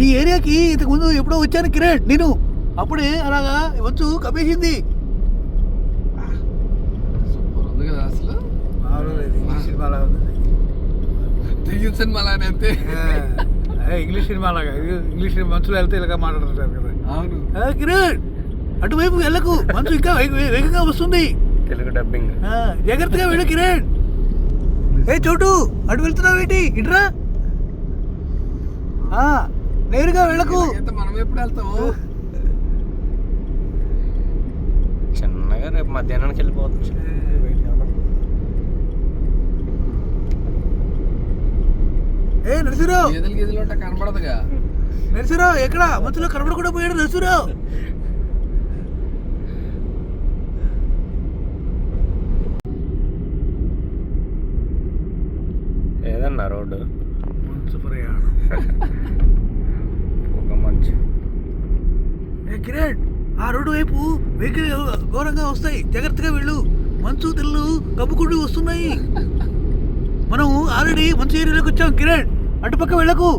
ఈ ఏరియాకి ఇంతకు ముందు ఎప్పుడో వచ్చాను కిరణ్ నేను, అప్పుడే అలాగా వచ్చు కప్పేసింది. సూపర్ ఉంది కదా అసలు. ఇంగ్లీష్ సినిమా లాగా ఉంది. తెగిన సినిమా లానే అంతే. ఇంగ్లీష్ సినిమా లాగా, ఇంగ్లీష్ మంచులో వెళ్తే ఇలాగా మాట్లాడుతుంటారు కదా. అవును కిరణ్ అటువైపు వెళ్ళకు, మంచు ఇంకా వేగంగా వస్తుంది. తెలుగు డబ్బింగ్. జాగ్రత్తగా వెళ్ళు కిరణ్. ఏ చోటు అటు వెళ్తున్నావు ఏంటి? ఇట్రా, నేరుగా వెళ్ళకు. అయితే మనం ఎప్పుడు వెళ్తాము? చిన్నగా రేపు మధ్యాహ్నానికి వెళ్ళిపోవచ్చు. ఏ నరసింహరావు, గీదలు ఉంటే కనబడదుగా. నరసింహరావు ఎక్కడ? మంచులో కనబడకుండా పోయాడు నరసింహరావు. ఏదన్నా రోడ్డు మంచు ప్రయాణం. ఒక మంచు. ఏ కిరణ్, ఆ రోడ్డు వైపు వెహికల్ ఘోరంగా వస్తాయి, జాగ్రత్తగా వెళ్ళు. మంచు తెల్లు కప్పుకుంటూ వస్తున్నాయి. మనం ఆల్రెడీ మంచు ఏరియాలోకి వచ్చాం కిరణ్, అటుపక్క వెళ్ళకు.